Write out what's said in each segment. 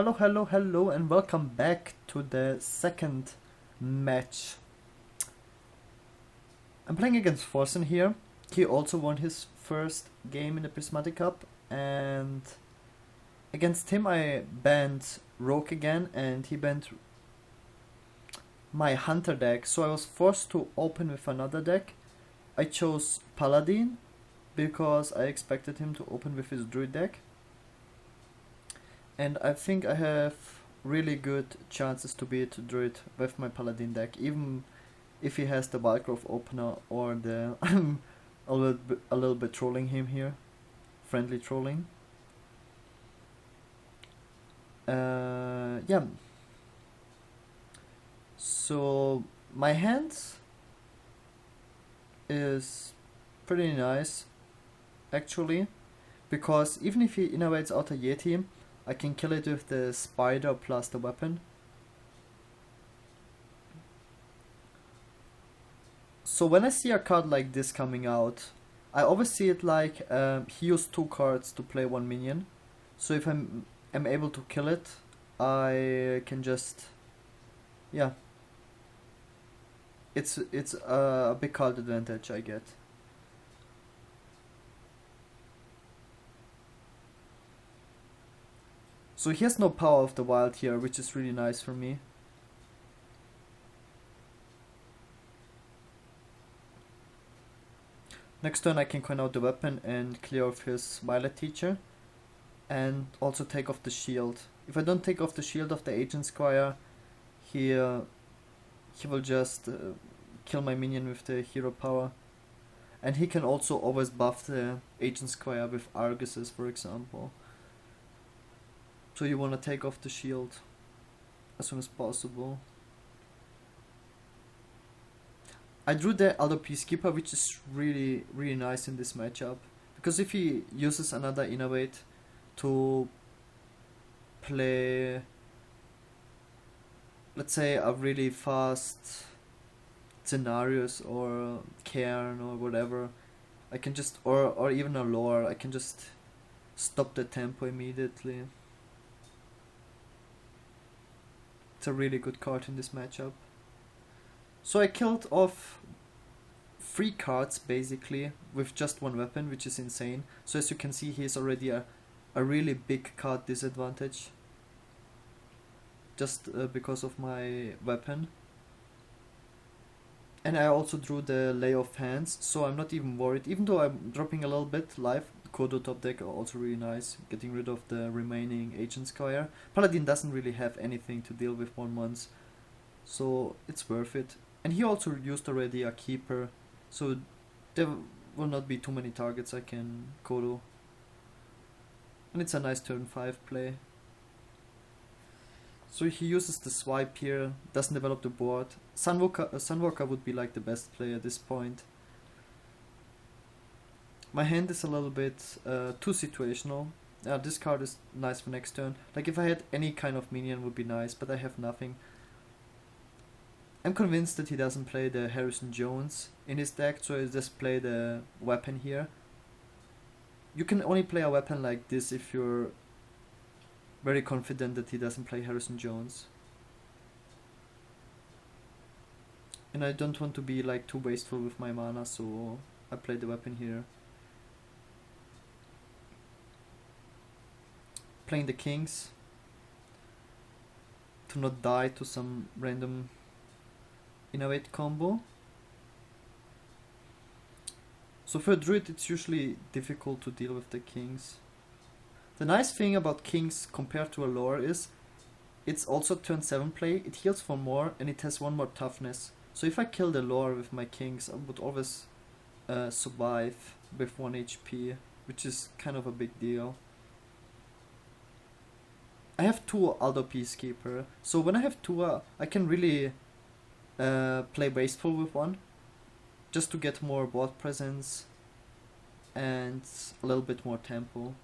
Hello, hello, hello, and welcome back to the second match. I'm playing against Forsen here. He also won his first game in the Prismata Cup, and against him I banned Rogue again, and he banned my Hunter deck, so I was forced to open with another deck. I chose Paladin because I expected him to open with his Druid deck. And I think I have really good chances to beat Druid with my Paladin deck, even if he has the Wildgrowth opener or the I'm a little bit trolling him here, friendly trolling. Yeah. So my hand is pretty nice, actually, because even if he innovates out a Yeti, I can kill it with the spider plus the weapon. So when I see a card like this coming out, I always see it like he used two cards to play one minion. So if am able to kill it, I can just, yeah. It's a big card advantage I get. So he has no power of the wild here, which is really nice for me. Next turn I can coin out the weapon and clear off his Violet Teacher, and also take off the shield. If I don't take off the shield of the Agent Squire, he will just kill my minion with the hero power. And he can also always buff the Agent Squire with Arguses, for example. So you wanna take off the shield as soon as possible. I drew the Elder Peacekeeper, which is really, really nice in this matchup. Because if he uses another Innovate to play, let's say, a really fast scenarios or cairn or whatever, I can just, or even a lore, I can just stop the tempo immediately. It's a really good card in this matchup. So I killed off 3 cards basically with just one weapon, which is insane. So as you can see, he is already a really big card disadvantage just because of my weapon. And I also drew the Lay of Hands, so I'm not even worried. Even though I'm dropping a little bit life, Kodo top deck are also really nice, getting rid of the remaining Agent Squire. Paladin doesn't really have anything to deal with 1/1s, so it's worth it. And he also used already a Keeper, so there will not be too many targets I can Kodo. And it's a nice turn 5 play. So he uses the swipe here, doesn't develop the board. Sunwalker would be like the best play at this point. My hand is a little bit too situational. This card is nice for next turn. Like if I had any kind of minion would be nice, but I have nothing. I'm convinced that he doesn't play the Harrison Jones in his deck, so I just play the weapon here. You can only play a weapon like this if you're very confident that he doesn't play Harrison Jones. And I don't want to be like too wasteful with my mana, so I play the weapon here. Playing the kings to not die to some random Innovate combo. So for a Druid it's usually difficult to deal with the kings. The nice thing about kings compared to a lore is it's also turn 7 play, it heals for more and it has 1 more toughness. So if I kill the lore with my kings, I would always survive with 1 HP, which is kind of a big deal. I have 2 Aldo Peacekeeper, so when I have 2 I can really play wasteful with 1, just to get more board presence and a little bit more tempo.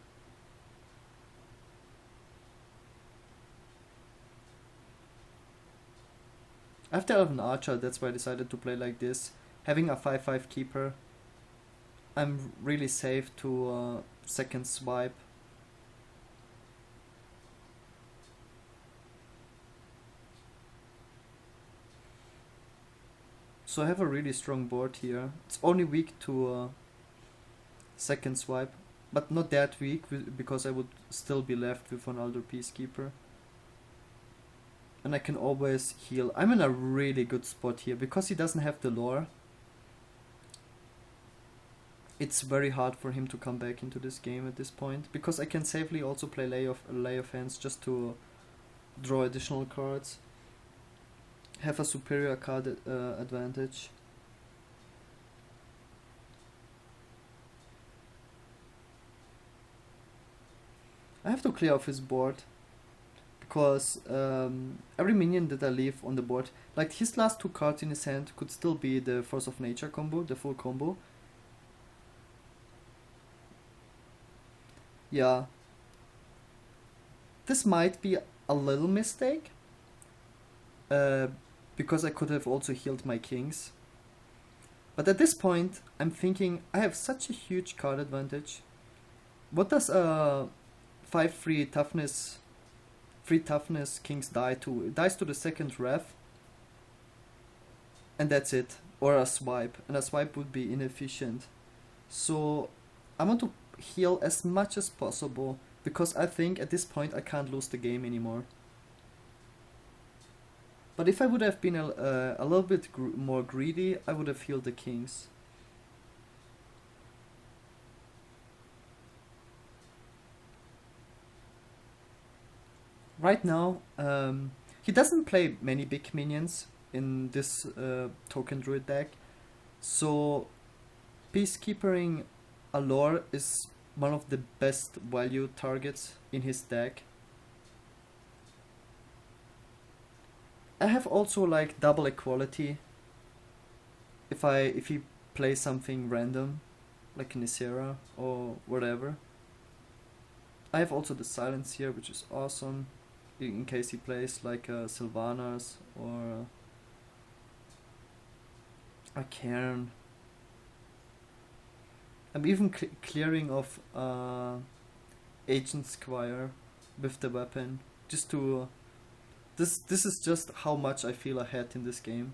I have the Elven Archer, that's why I decided to play like this. Having a 5/5 keeper, I'm really safe to second swipe. So I have a really strong board here. It's only weak to second swipe, but not that weak because I would still be left with an Alder Peacekeeper. And I can always heal. I'm in a really good spot here because he doesn't have the lore. It's very hard for him to come back into this game at this point because I can safely also play Lay of Hands just to draw additional cards. Have a superior card advantage. I have to clear off his board because every minion that I leave on the board, like his last two cards in his hand could still be the Force of Nature combo, the full combo. Yeah. This might be a little mistake. Because I could have also healed my kings. But at this point, I'm thinking I have such a huge card advantage. What does a 5-3 toughness, 3 toughness kings die to? It dies to the second ref. And that's it. Or a swipe. And a swipe would be inefficient. So I want to heal as much as possible. Because I think at this point I can't lose the game anymore. But if I would have been a little bit more greedy, I would have healed the kings. Right now, he doesn't play many big minions in this token druid deck, so Peacekeepering a lore is one of the best value targets in his deck. I have also like double equality if he plays something random like Nisera or whatever. I have also the silence here, which is awesome in case he plays like Sylvanas or a Cairn. I'm even clearing off Agent Squire with the weapon just to This is just how much I feel ahead in this game.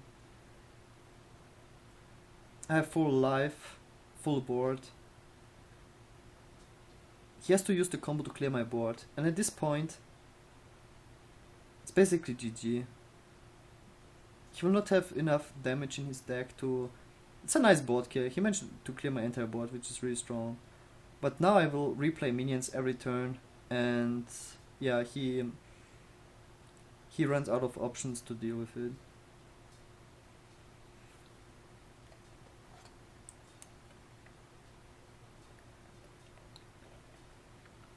I have full life, full board. He has to use the combo to clear my board, and at this point, it's basically GG. He will not have enough damage in his deck to... It's a nice board kill. He managed to clear my entire board, which is really strong. But now I will replay minions every turn, and yeah, he runs out of options to deal with it.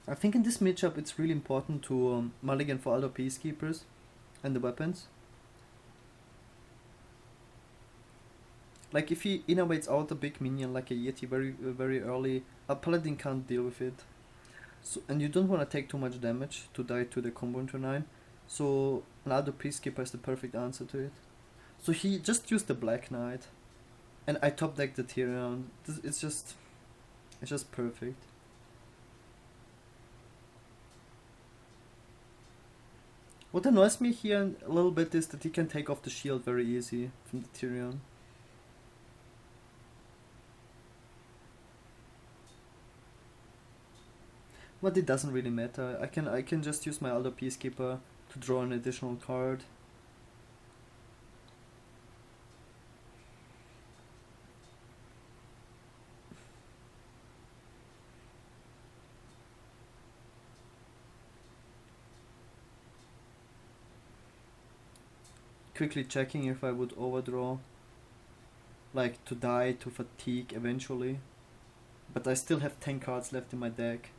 I think in this matchup it's really important to mulligan for other Peacekeepers and the weapons. Like if he innovates out a big minion like a Yeti very early, a Paladin can't deal with it. So, and you don't want to take too much damage to die to the combo into 9. So another Peacekeeper is the perfect answer to it. So he just used the Black Knight, and I top decked the Tyrion. It's just perfect. What annoys me here a little bit is that he can take off the shield very easy from the Tyrion. But it doesn't really matter. I can just use my other Peacekeeper to draw an additional card. Quickly checking if I would overdraw, like to die to fatigue eventually, but I still have 10 cards left in my deck,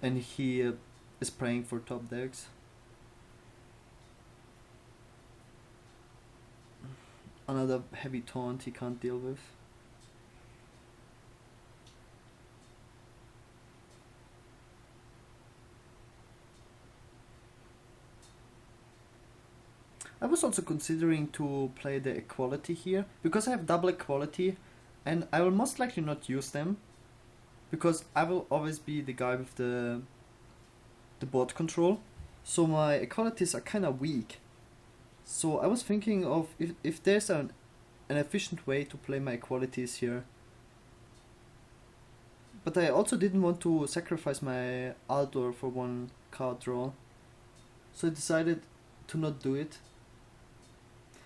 and he is praying for top decks. Another heavy taunt he can't deal with. I was also considering to play the equality here, because I have double equality, and I will most likely not use them, because I will always be the guy with the board control, so my equalities are kinda weak. So I was thinking of if there's an an efficient way to play my qualities here. But I also didn't want to sacrifice my Aldor for one card draw. So I decided to not do it.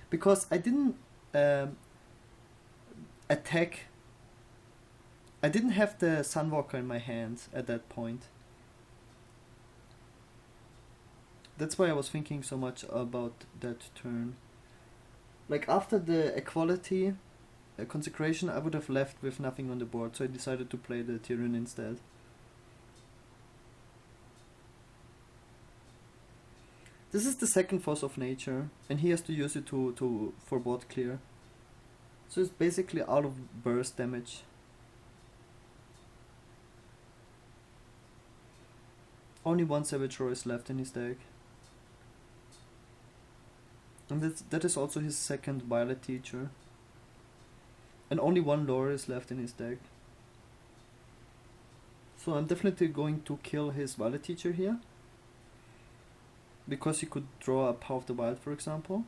Because I didn't attack. I didn't have the Sunwalker in my hand at that point. That's why I was thinking so much about that turn. Like after the equality consecration, I would have left with nothing on the board, so I decided to play the Tyrion instead. This is the second Force of Nature, and he has to use it for board clear. So it's basically out of burst damage. Only one Savage Roar is left in his deck. And that is also his second Violet Teacher. And only one lore is left in his deck. So I'm definitely going to kill his Violet Teacher here. Because he could draw a Power of the Wild, for example.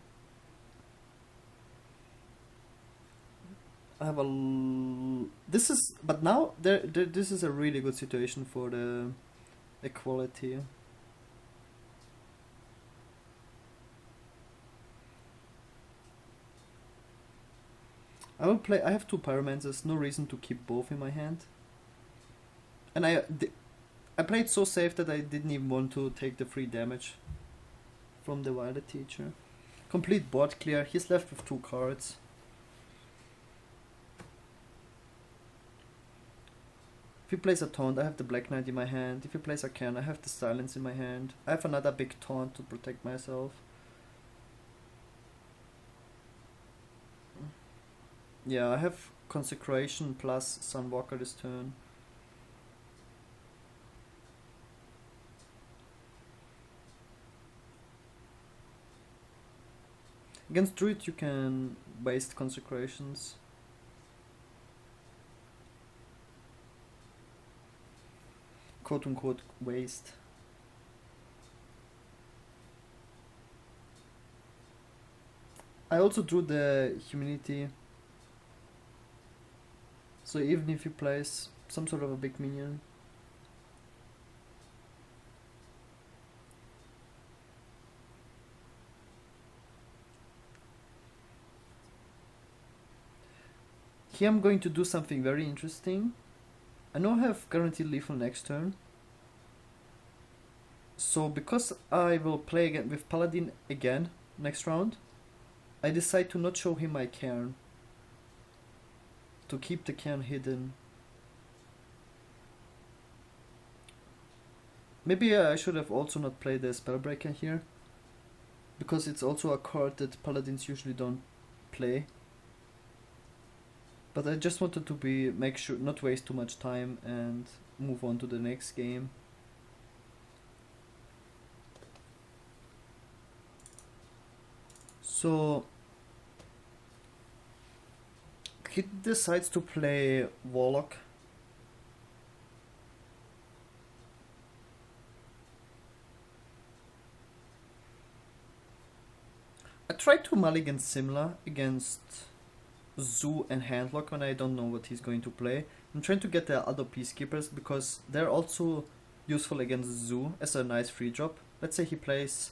I have but now this is a really good situation for the equality. I have two Pyromancers, no reason to keep both in my hand. And I played so safe that I didn't even want to take the free damage from the Violet Teacher. Complete board clear, he's left with 2 cards. If he plays a Taunt, I have the Black Knight in my hand. If he plays a Cairn, I have the Silence in my hand. I have another big Taunt to protect myself. Yeah, I have Consecration plus Sunwalker this turn. Against Druid you can waste Consecrations. Quote unquote waste. I also drew the Humility. So even if he plays some sort of a big minion. Here I'm going to do something very interesting. I know I have guaranteed lethal next turn. So because I will play again with Paladin again next round, I decide to not show him my Cairn. To keep the Cairn hidden. Maybe I should have also not played the Spellbreaker here. Because it's also a card that Paladins usually don't play. But I just wanted to make sure not waste too much time and move on to the next game. So he decides to play Warlock. I tried to mulligan similar against Zoo and Handlock when I don't know what he's going to play. I'm trying to get the other Peacekeepers because they're also useful against Zoo as a nice free drop. Let's say he plays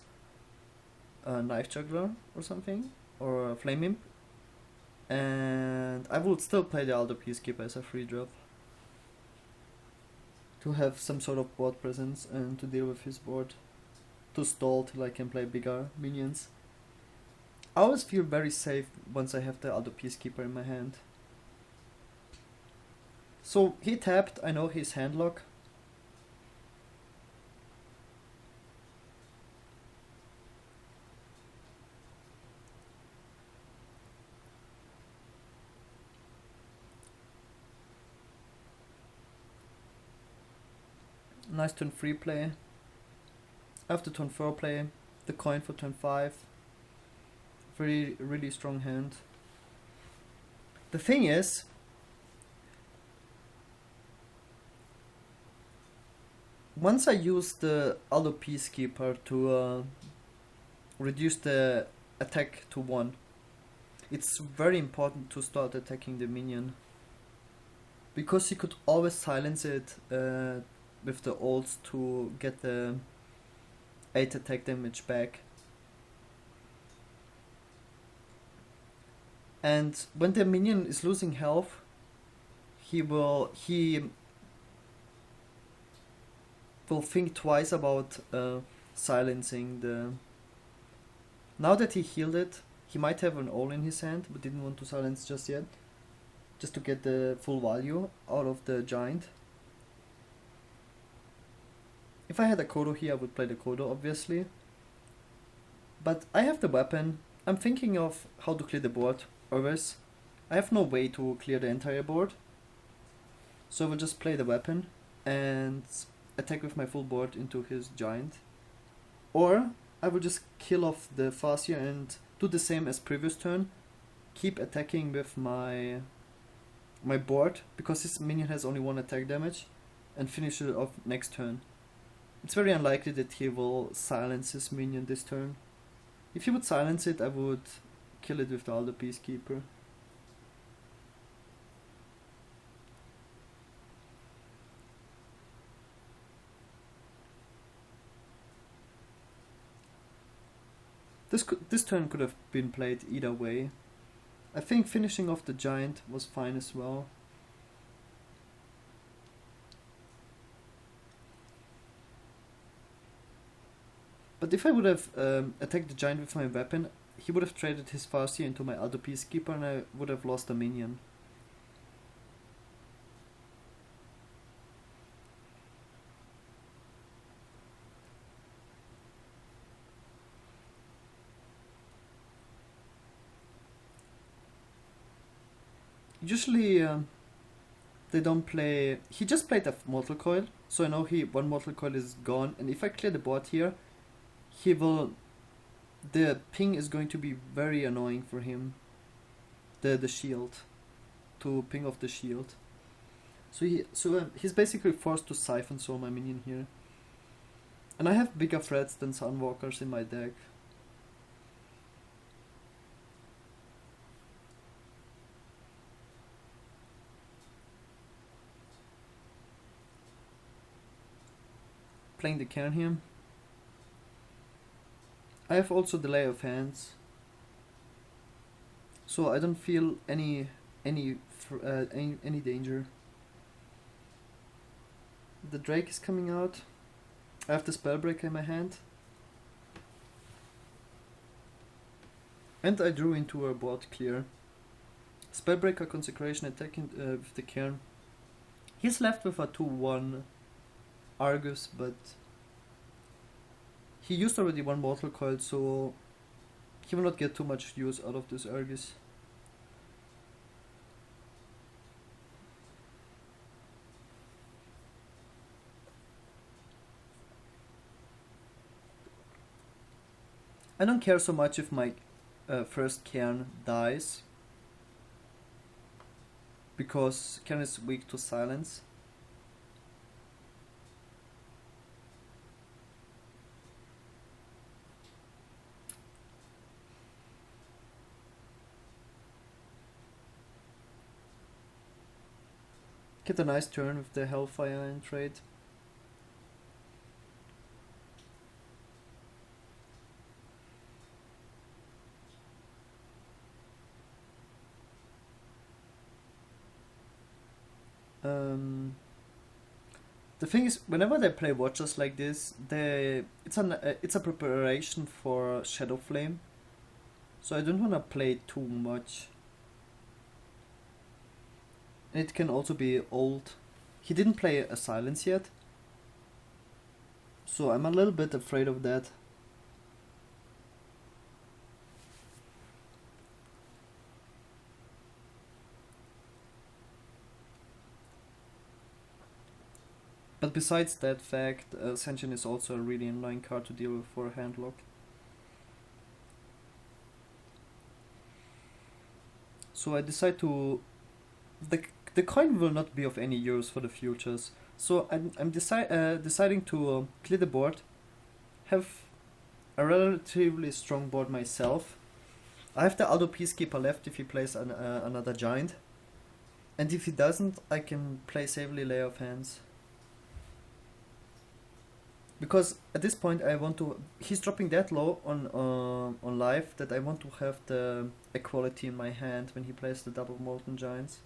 a Knife Juggler or something, or a Flame Imp, and I will still play the Elder Peacekeeper as a free drop to have some sort of board presence and to deal with his board, to stall till I can play bigger minions. I always feel very safe once I have the Elder Peacekeeper in my hand. So he tapped, I know his Handlock. Nice turn 3 play. After turn 4 play, the coin for turn 5. Really strong hand. The thing is, once I use the Elder Peacekeeper to reduce the attack to 1, it's very important to start attacking the minion, because he could always silence it with the ults to get the 8 attack damage back. And when the minion is losing health, he will think twice about silencing the... Now that he healed it, he might have an ult in his hand, but didn't want to silence just yet, just to get the full value out of the giant. If I had a Kodo here, I would play the Kodo, obviously. But I have the weapon. I'm thinking of how to clear the board always. I have no way to clear the entire board, so I will just play the weapon and attack with my full board into his giant. Or I will just kill off the Farseer and do the same as previous turn. Keep attacking with my board, because his minion has only 1 attack damage, and finish it off next turn. It's very unlikely that he will silence his minion this turn. If he would silence it, I would kill it with the Alder Peacekeeper. This turn could have been played either way. I think finishing off the giant was fine as well. But if I would have attacked the giant with my weapon, he would have traded his Farseer into my Alder Peacekeeper and I would have lost a minion. Usually they don't play... He just played a Mortal Coil, so I know one Mortal Coil is gone, and if I clear the board here, he will... The ping is going to be very annoying for him. The shield. To ping off the shield. So he's basically forced to Siphon Soul my minion here. And I have bigger threats than Sunwalkers in my deck. Playing the Cairn here. I have also Delay of Hands, so I don't feel any danger. The Drake is coming out. I have the Spellbreaker in my hand, and I drew into a board clear. Spellbreaker, Consecration, attacking with the Cairn. He's left with a 2/1 Argus, but he used already 1 Mortal Coil, so he will not get too much use out of this Argus. I don't care so much if my first Cairn dies, because Cairn is weak to silence. Get a nice turn with the Hellfire in trade. The thing is, whenever they play Watchers like this, it's a preparation for Shadow Flame, so I don't want to play too much. It can also be old. He didn't play a silence yet, so I'm a little bit afraid of that. But besides that fact, Sentient is also a really annoying card to deal with for Handlock. So I decide to... The coin will not be of any use for the futures, so I'm deciding to clear the board, have a relatively strong board myself, I have the Aldo Peacekeeper left if he plays another giant. And if he doesn't, I can play safely Lay of Hands. Because at this point I want to... He's dropping that low on life that I want to have the equality in my hand when he plays the double Molten Giants.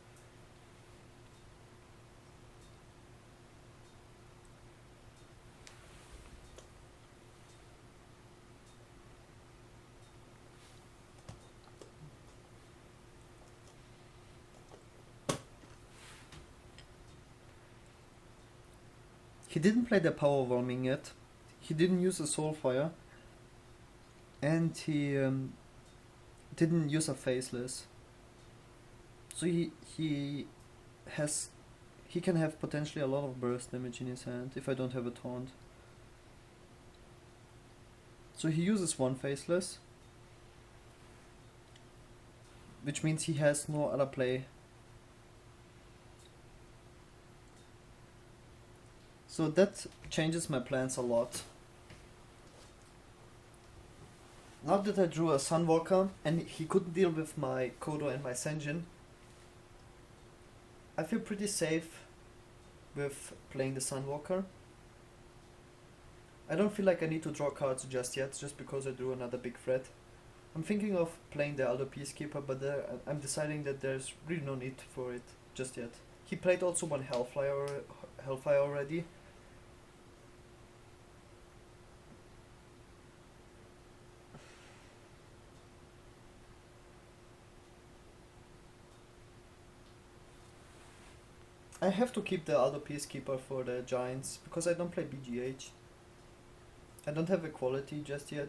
He didn't play the Power Overwhelming yet. He didn't use a Soulfire. And he didn't use a Faceless. So he can have potentially a lot of burst damage in his hand if I don't have a taunt. So he uses one Faceless, which means he has no other play. So that changes my plans a lot. Now that I drew a Sunwalker and he couldn't deal with my Kodo and my Senjin, I feel pretty safe with playing the Sunwalker. I don't feel like I need to draw cards just yet, just because I drew another big threat. I'm thinking of playing the Aldo Peacekeeper, but I'm deciding that there's really no need for it just yet. He played also one Hellfire already. I have to keep the Aldo Peacekeeper for the Giants, because I don't play BGH. I don't have equality just yet.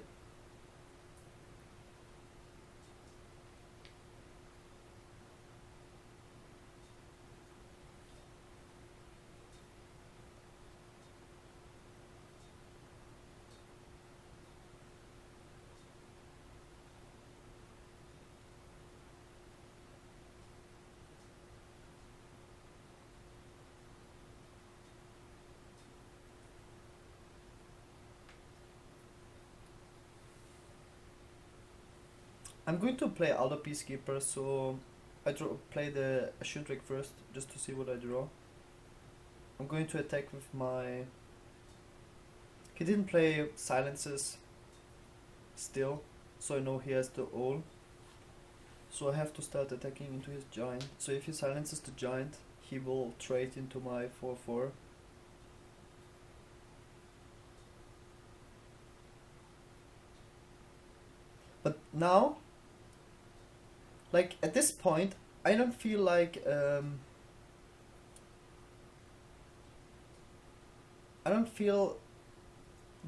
I'm going to play Aldo Peacekeeper, so I play the Ashuntrick first, just to see what I draw. I'm going to attack with my... He didn't play Silences still, so I know he has the Owl. So I have to start attacking into his Giant. So if he silences the Giant, he will trade into my 4/4. But now, like at this point, I don't feel like I don't feel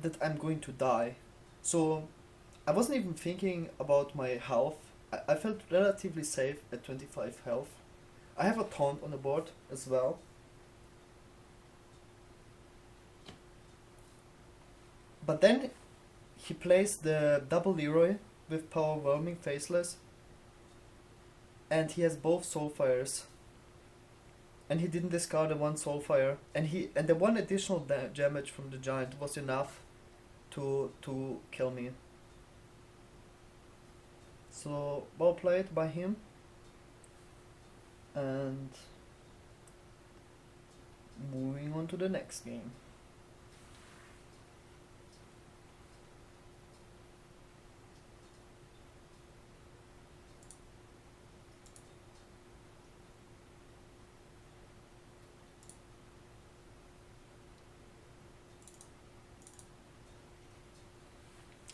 that I'm going to die. So I wasn't even thinking about my health. I felt relatively safe at 25 health. I have a taunt on the board as well. But then he plays the double Leroy with Power Overwhelming Faceless. And he has both Soulfires. And he didn't discard the one Soulfire. And the one additional damage from the Giant was enough to kill me. So well played by him. And moving on to the next game.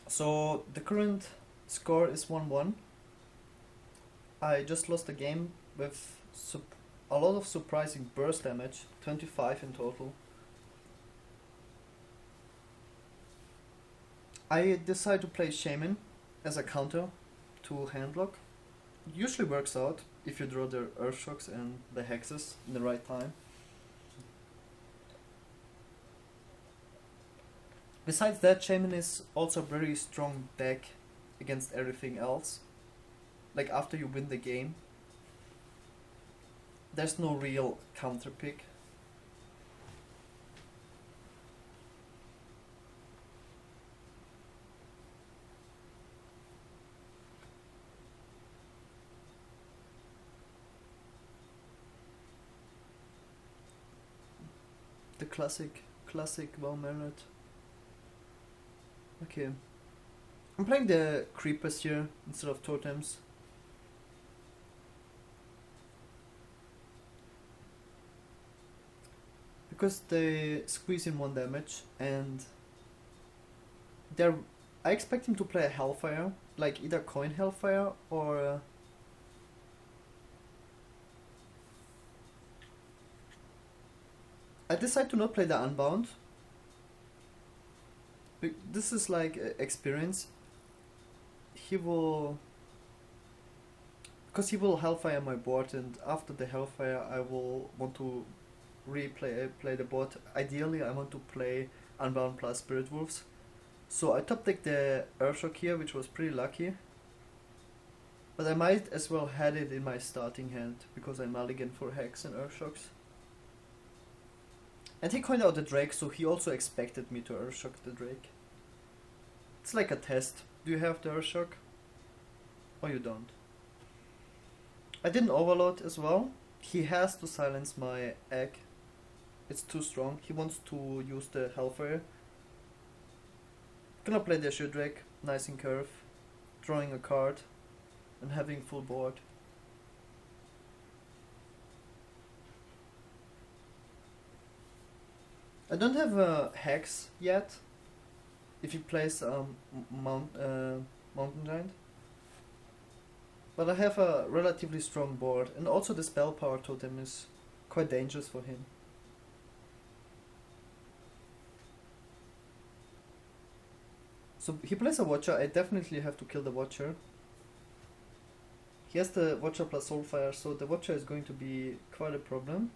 So the current score is 1-1. I just lost a game with a lot of surprising burst damage, 25 in total. I decide to play Shaman as a counter to Handlock. It usually works out if you draw the Earthshocks and the Hexes in the right time. Besides that, Shaman is also a very strong deck against everything else. Like after you win the game, there's no real counter pick. The classic WoW Merit. Okay. I'm playing the creepers here instead of totems. Because they squeeze in 1 damage and they're... I expect him to play a Hellfire, like either Coin Hellfire or... I decide to not play the Unbound. This is like experience. He will... Because he will Hellfire my board, and after the Hellfire I will want to play the board. Ideally I want to play Unbound plus Spirit Wolves. So I top deck the Earthshock here, which was pretty lucky. But I might as well had it in my starting hand, because I mulligan for Hex and Earthshocks. And he coined out the Drake, so he also expected me to Earthshock the Drake. It's like a test. Do you have the Earthshock? Or you don't? I didn't overload as well. He has to silence my egg. It's too strong. He wants to use the Hellfire. Gonna play the Shield Drake, nice and curve, drawing a card, and having full board. I don't have a Hex yet, if he plays Mountain Giant. But I have a relatively strong board, and also the Spell Power Totem is quite dangerous for him. So he plays a Watcher. I definitely have to kill the Watcher. He has the Watcher plus Soulfire, so the Watcher is going to be quite a problem.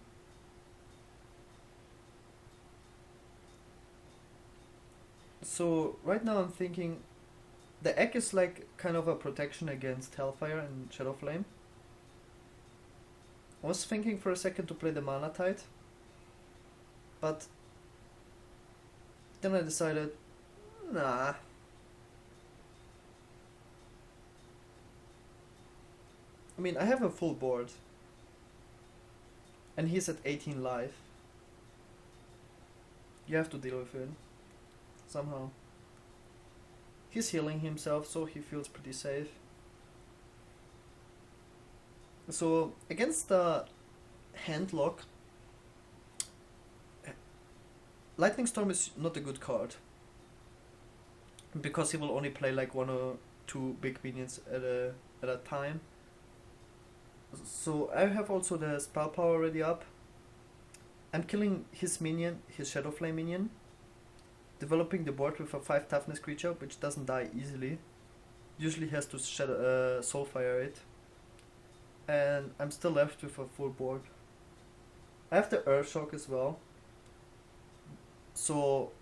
So right now I'm thinking the egg is like kind of a protection against Hellfire and Shadow Flame. I was thinking for a second to play the Mana Tide, but then I decided, nah. I mean, I have a full board, and he's at 18 life. You have to deal with it somehow. He's healing himself, so he feels pretty safe. So against the Handlock, Lightning Storm is not a good card, because he will only play like 1 or 2 big minions at a time. So I have also the Spell Power already up. I'm killing his minion, his Shadow Flame minion, developing the board with a 5 toughness creature, which doesn't die easily. Usually has to Soulfire it. And I'm still left with a full board. I have the Earthshock as well. So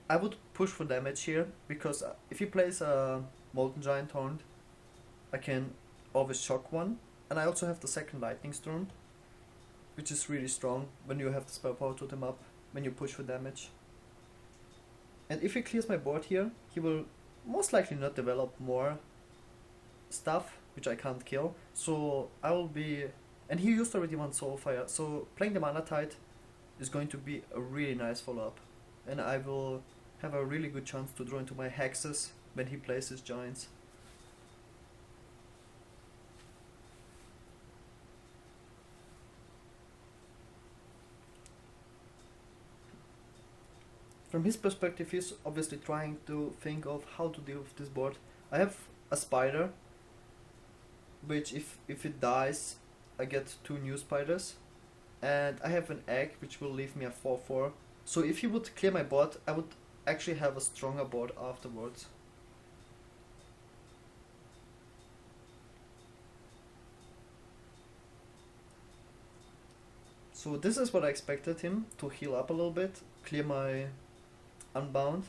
I would push for damage here, because if he plays a Molten Giant Horned, I can always shock one. And I also have the second Lightning Storm, which is really strong when you have the Spell Power Totem up, when you push for damage. And if he clears my board here, he will most likely not develop more stuff, which I can't kill. So I will be... And he used already 1 Soulfire, so playing the Mana Tide is going to be a really nice follow-up. And I will have a really good chance to draw into my Hexes when he plays his Giants. From his perspective, he's obviously trying to think of how to deal with this board. I have a Spider, which if it dies, I get 2 new spiders. And I have an egg, which will leave me a 4/4. So if he would clear my board, I would actually have a stronger board afterwards. So this is what I expected him to heal up a little bit, clear my Unbound.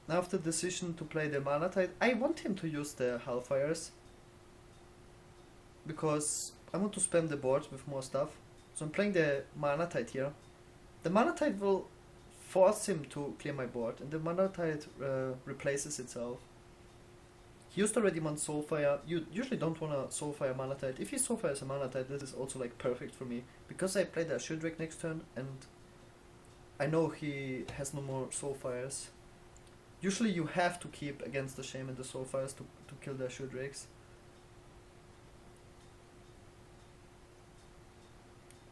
Now after the decision to play the Mana Tide, I want him to use the Hellfires, because I want to spam the board with more stuff. So I'm playing the Mana Tide here. The Mana Tide will force him to clear my board, and the Mana Tide replaces itself. He used already one Soulfire. You usually don't want to Soulfire Mana Tide. If he Soulfires a Mana Tide, this is also like perfect for me. Because I played a Shieldrick next turn and I know he has no more Soulfires. Usually you have to keep against the Shaman the Soulfires to kill their Shieldricks.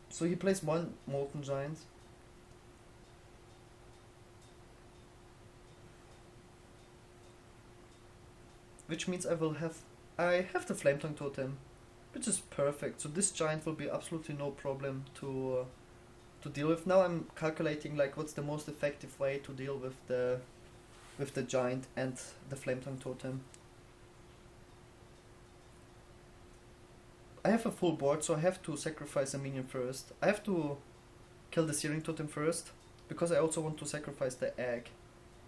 So he plays one Molten Giant. Which means I have the Flame Tongue Totem, which is perfect. So this giant will be absolutely no problem to deal with. Now I'm calculating like what's the most effective way to deal with the giant and the Flame Tongue Totem. I have a full board, so I have to sacrifice a minion first. I have to kill the Searing Totem first, because I also want to sacrifice the egg.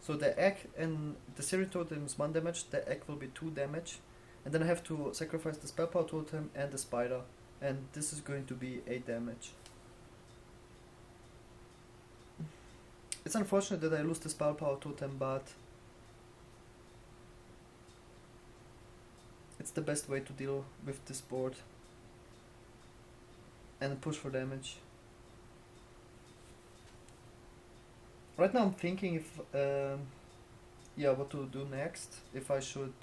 So the egg and the Searing Totem is 1 damage, the egg will be 2 damage. And then I have to sacrifice the Spell Power Totem and the Spider. And this is going to be 8 damage. It's unfortunate that I lose the Spell Power Totem, but it's the best way to deal with this board. And push for damage. Right now I'm thinking if, what to do next. If I should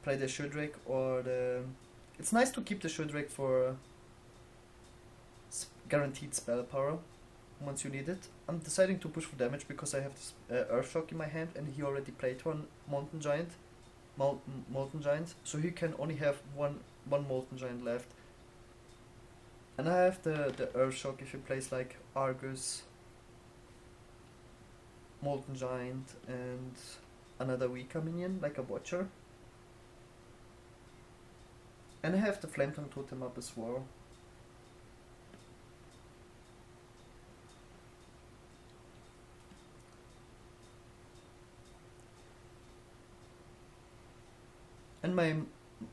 play the Shieldrick or the... It's nice to keep the Shieldrick for guaranteed spell power once you need it. I'm deciding to push for damage because I have this Earthshock in my hand and he already played one Molten Giant. Molten Giant, so he can only have one Molten Giant left. And I have the Earthshock if he plays like Argus, Molten Giant and another weaker minion like a Watcher. And I have the Flame Tongue Totem up as well. And my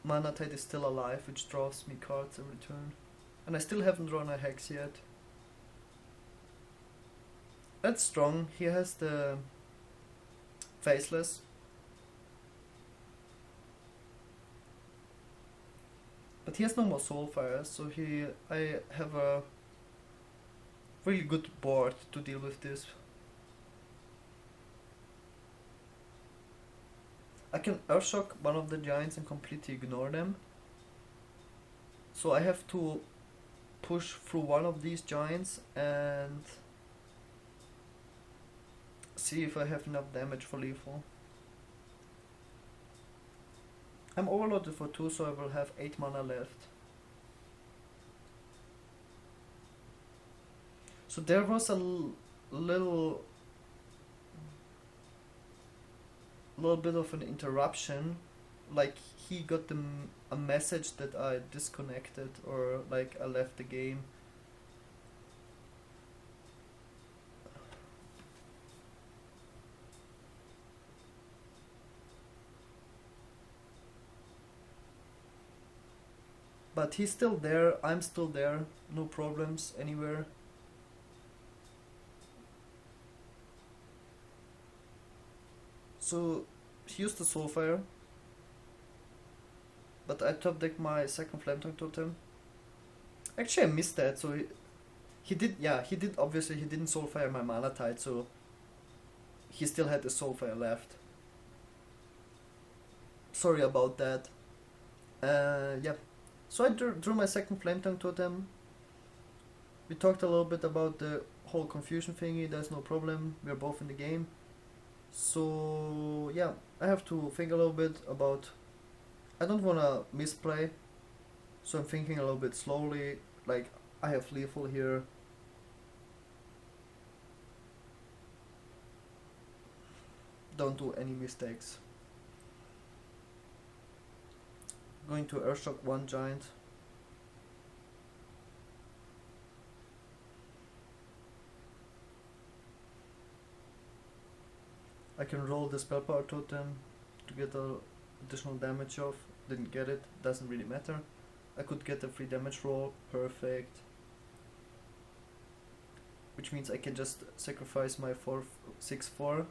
Mana Tide is still alive, which draws me cards every turn. And I still haven't drawn a Hex yet. That's strong. He has the Faceless. But he has no more Soulfire, so I have a really good board to deal with this. I can Earthshock one of the giants and completely ignore them. So I have to push through one of these giants and see if I have enough damage for lethal. I'm overloaded for 2, so I will have 8 mana left. So there was a little bit of an interruption, like he got a message that I disconnected or like I left the game. But he's still there, I'm still there, no problems anywhere. So he used the Soulfire, but I top decked my second Flame Tongue Totem. Actually I missed that, so he did obviously he didn't Soulfire my Mana Tide, so he still had the Soulfire left. Sorry about that. So I drew my second Flame Tongue Totem. We talked a little bit about the whole confusion thingy, there's no problem, we're both in the game. So yeah, I have to think a little bit about, I don't wanna misplay, so I'm thinking a little bit slowly, like I have lethal here. Don't do any mistakes. Going to Earthshock one giant. I can roll the Spell Power Totem to get a additional damage off. Didn't get it, doesn't really matter. I could get a free damage roll, perfect. Which means I can just sacrifice my 6/4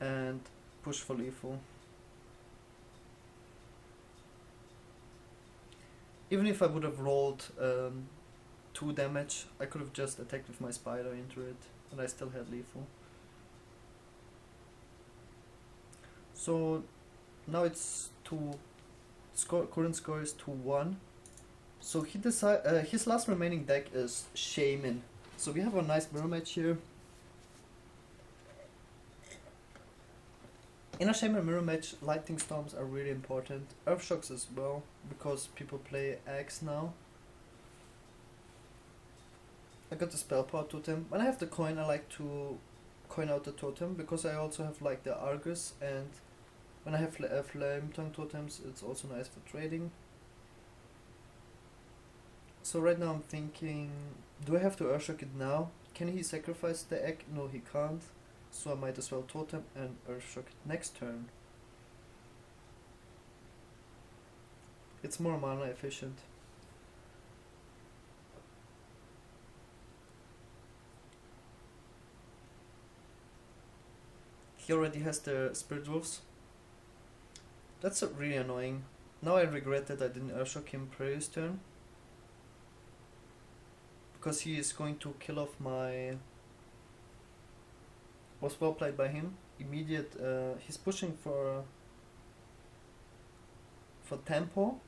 and push for lethal. Even if I would have rolled 2 damage, I could have just attacked with my spider into it, and I still had lethal. So now it's current score is 2-1. So he his last remaining deck is Shaman. So we have a nice mirror match here. In a Shaman mirror match, lightning storms are really important. Earth shocks as well, because people play Axe now. I got the spell power totem. When I have the coin, I like to coin out the totem, because I also have like the Argus, and when I have flame tongue totems, it's also nice for trading. So right now I'm thinking, do I have to Earthshock it now? Can he sacrifice the egg? No, he can't. So I might as well totem and Earthshock it next turn. It's more mana efficient. He already has the Spirit Wolves. That's really annoying. Now I regret that I didn't Earthshock him previous turn. Because he is going to kill off my... Was well played by him. Immediate... he's pushing for tempo.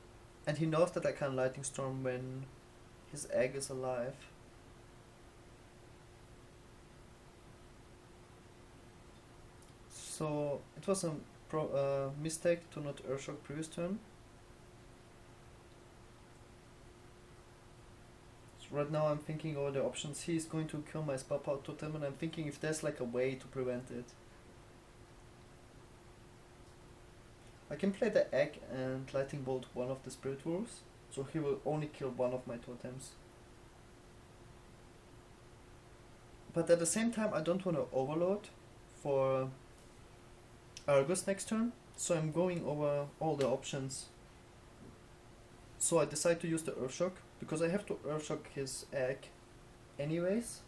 And he knows that I can Lightning Storm when his egg is alive. So it was a mistake to not Earthshock previous turn. So right now I'm thinking over the options. He is going to kill my spell power totem, and I'm thinking if there's like a way to prevent it. I can play the egg and lightning bolt one of the spirit wolves, so he will only kill one of my totems. But at the same time I don't want to overload for Argus next turn, so I'm going over all the options. So I decide to use the Earthshock, because I have to Earthshock his egg anyways.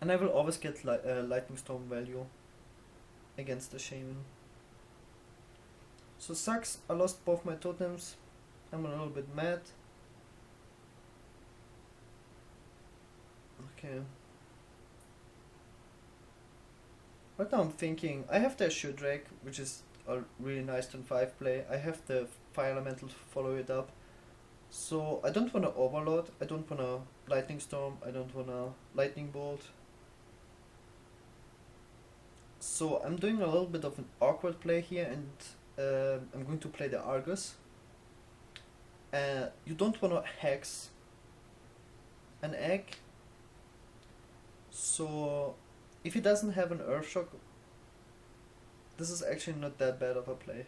And I will always get Lightning Storm value against the Shaman. So sucks, I lost both my totems. I'm a little bit mad. Okay. Right now I'm thinking, I have the Assure Drake, which is a really nice turn 5 play. I have the Fire Elemental to follow it up. So I don't want to overload, I don't want to Lightning Storm, I don't want to Lightning Bolt. So I'm doing a little bit of an awkward play here, and I'm going to play the Argus. You don't want to hex an egg. So if he doesn't have an Earthshock, this is actually not that bad of a play.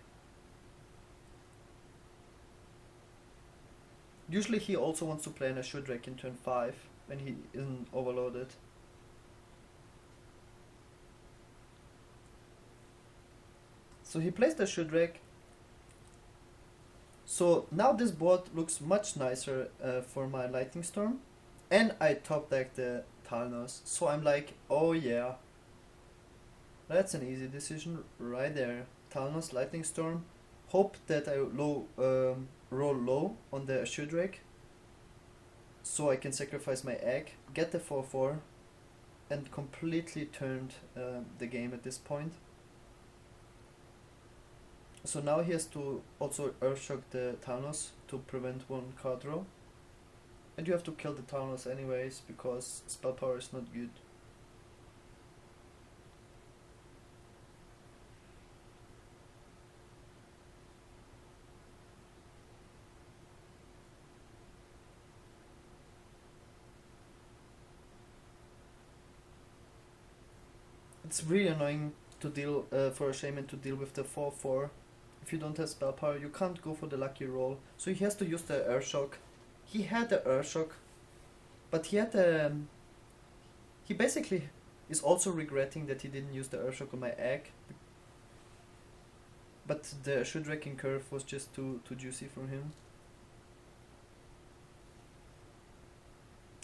Usually he also wants to play an Assure Drake in turn 5 when he isn't overloaded. So he plays the Assure Drake. So now this board looks much nicer for my Lightning Storm. And I top deck the Talnos. So I'm like, oh yeah. That's an easy decision right there. Talnos, Lightning Storm. Hope that I roll low on the Assure Drake, so I can sacrifice my egg, get the 4/4, and completely turned the game at this point. So now he has to also Earthshock the Talnos to prevent one card draw. And you have to kill the Talnos anyways, because spell power is not good. It's really annoying to deal for a Shaman to deal with the 4/4. If you don't have spell power, you can't go for the lucky roll. So he has to use the Earthshock. He had the Earthshock, but he had he basically is also regretting that he didn't use the Earthshock on my egg. But the Assure Drake curve was just too juicy for him.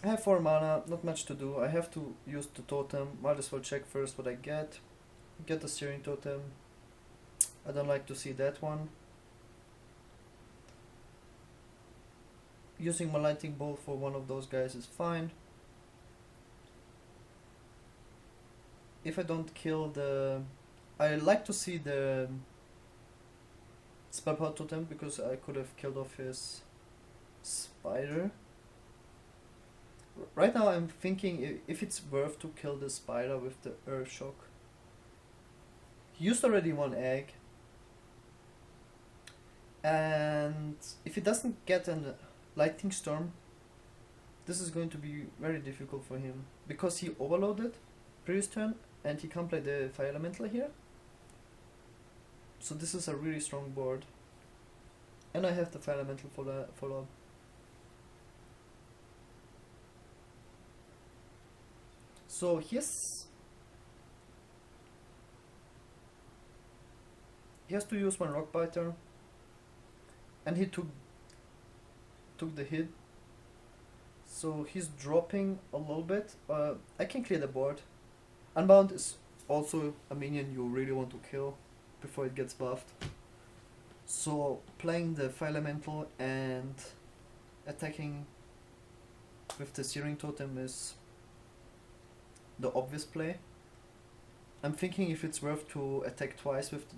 I have 4 mana, not much to do. I have to use the totem. Might as well check first what I get. Get the steering totem. I don't like to see that one. Using my lightning bolt for one of those guys is fine. If I don't kill the... I like to see the spell power totem because I could have killed off his spider. Right now I'm thinking if it's worth to kill the spider with the earth shock. He used already 1 egg. And if he doesn't get a lightning storm, this is going to be very difficult for him. Because he overloaded previous turn and he can't play the fire elemental here. So this is a really strong board. And I have the fire elemental for the follow-up. So he has to use 1 rock biter, and he took the hit. So he's dropping a little bit. I can clear the board. Unbound is also a minion you really want to kill before it gets buffed. So playing the fire elemental and attacking with the searing totem is the obvious play. I'm thinking if it's worth to attack twice with the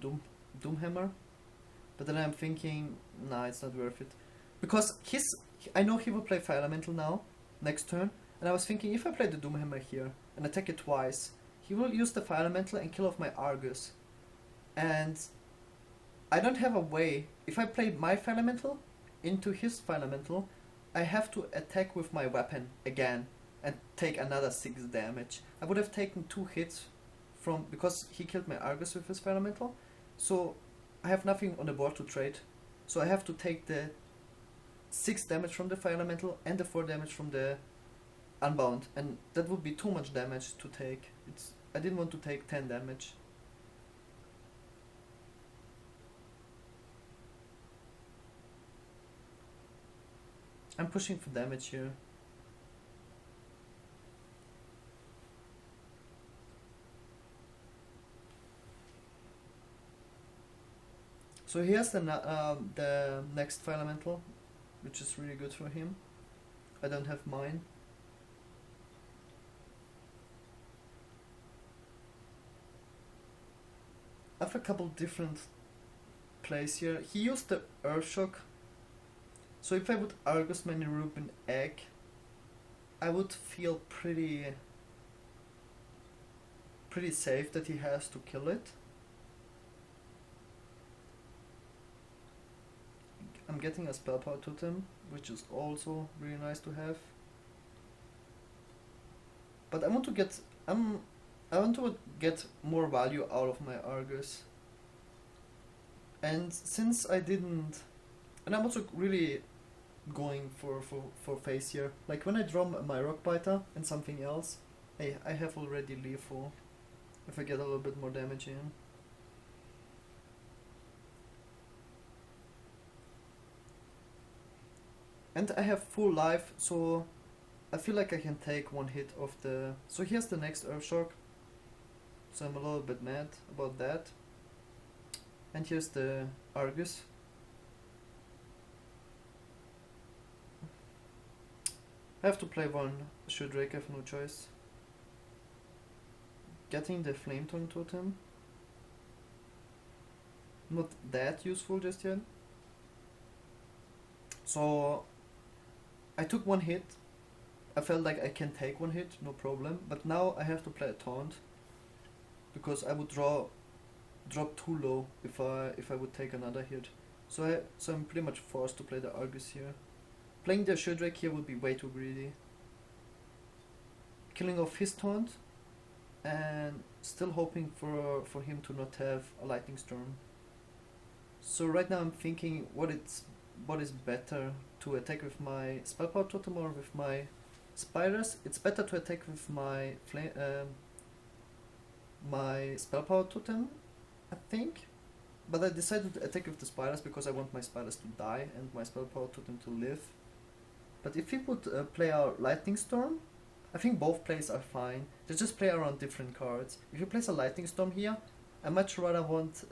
Doomhammer, but then I'm thinking, nah, it's not worth it. Because I know he will play Fire Elemental now, next turn, and I was thinking if I play the Doomhammer here and attack it twice, he will use the Fire Elemental and kill off my Argus. And I don't have a way, if I play my Fire Elemental into his Fire Elemental, I have to attack with my weapon again and take another 6 damage. I would have taken 2 hits because he killed my Argus with his Fire Elemental, so I have nothing on the board to trade. So I have to take the 6 damage from the Fire Elemental and the 4 damage from the Unbound, and that would be too much damage to take. I didn't want to take 10 damage. I'm pushing for damage here. So he has the next Fire Elemental, which is really good for him. I don't have mine. I have a couple different plays here. He used the Earth Shock. So if I would Argus Many Rubin Egg, I would feel pretty safe that he has to kill it. I'm getting a Spell Power Totem, which is also really nice to have. But I want to get more value out of my Argus. And since I didn't, and I'm also really going for face here. Like when I draw my Rock Biter and something else, I have already lethal if I get a little bit more damage in. And I have full life, so I feel like I can take 1 hit of the... So here's the next Earth Shock. So I'm a little bit mad about that. And here's the Argus. I have to play 1 Shield Drake, I have no choice. Getting the Flame Tongue Totem. Not that useful just yet. So I took 1 hit. I felt like I can take 1 hit, no problem. But now I have to play a taunt because I would drop too low if I would take another hit. So I'm pretty much forced to play the Argus here. Playing the Shield Drake here would be way too greedy. Killing off his taunt and still hoping for him to not have a Lightning Storm. So right now I'm thinking what is better, to attack with my Spell Power Totem or with my Spiders. It's better to attack with my my Spell Power Totem, I think. But I decided to attack with the Spiders because I want my Spiders to die and my Spell Power Totem to live. But if he would play our Lightning Storm, I think both plays are fine. They just play around different cards. If he plays a Lightning Storm here, I much rather want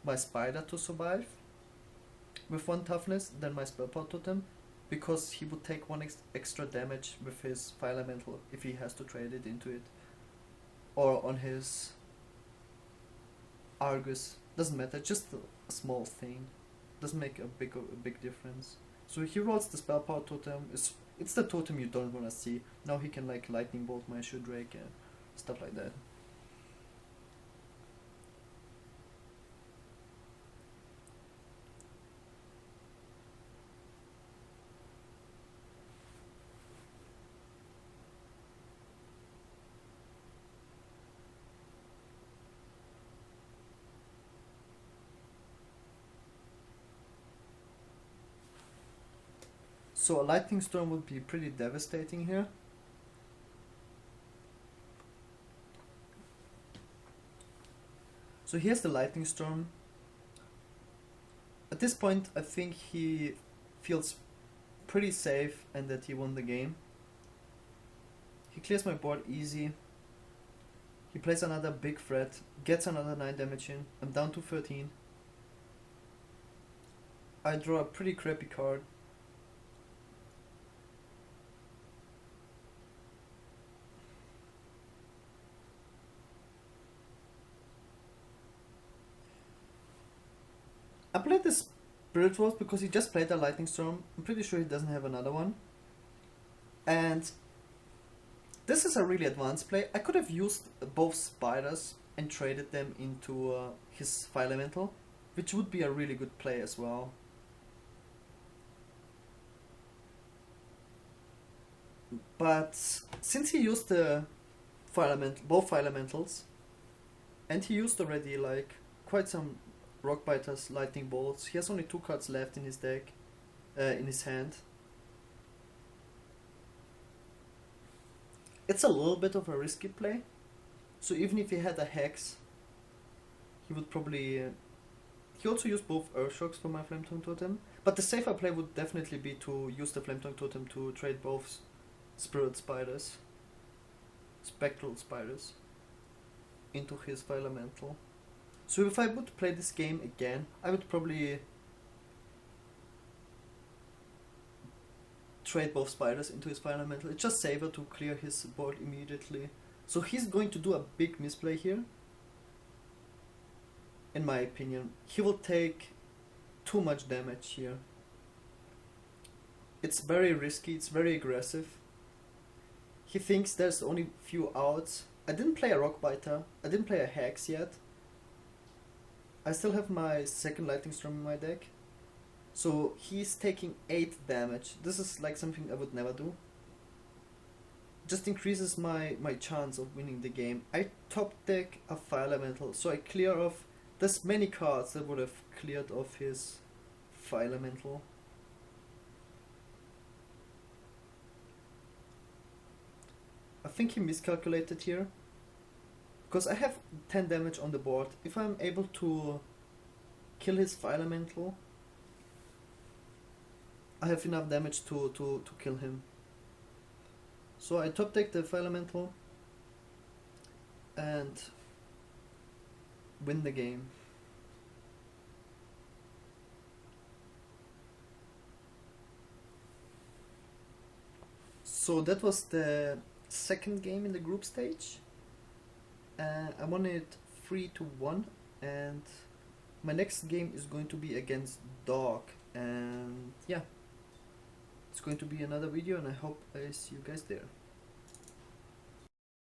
my Spider to survive with 1 toughness than my Spellpower Totem, because he would take 1 extra damage with his Fire Elemental if he has to trade it into it. Or on his Argus. Doesn't matter, just a small thing. Doesn't make a big difference. So he rolls the Spellpower Totem. It's the totem you don't wanna see. Now he can like Lightning Bolt my Drake and stuff like that. So a Lightning Storm would be pretty devastating here. So here's the Lightning Storm. At this point I think he feels pretty safe and that he won the game. He clears my board easy. He plays another big threat, gets another 9 damage in. I'm down to 13. I draw a pretty crappy card. I played this Spirit Wolf because he just played a Lightning Storm. I'm pretty sure he doesn't have another one. And this is a really advanced play. I could have used both Spiders and traded them into his Fire Elemental, which would be a really good play as well. But since he used the both Fire Elementals, and he used already like quite some Rockbiter's Lightning Bolts. He has only 2 cards left in his deck, in his hand. It's a little bit of a risky play. So even if he had a Hex, he would probably... he also used both Earthshocks for my Flametongue Totem. But the safer play would definitely be to use the Flametongue Totem to trade both Spectral Spiders, into his Fire Elemental. So if I would play this game again, I would probably trade both Spiders into his Fire Elemental. It's just safer to clear his board immediately. So he's going to do a big misplay here. In my opinion, he will take too much damage here. It's very risky, it's very aggressive. He thinks there's only few outs. I didn't play a Rockbiter, I didn't play a Hex yet. I still have my second Lightning Storm in my deck. So he's taking 8 damage. This is like something I would never do. Just increases my chance of winning the game. I top deck a Fire Elemental, so I clear off... there's many cards that would have cleared off his Fire Elemental. I think he miscalculated here. Because I have 10 damage on the board. If I'm able to kill his Fire Elemental, I have enough damage to kill him. So I top deck the Fire Elemental and win the game. So that was the second game in the group stage. I won it 3-1, and my next game is going to be against Dog, and yeah, it's going to be another video, and I hope I see you guys there.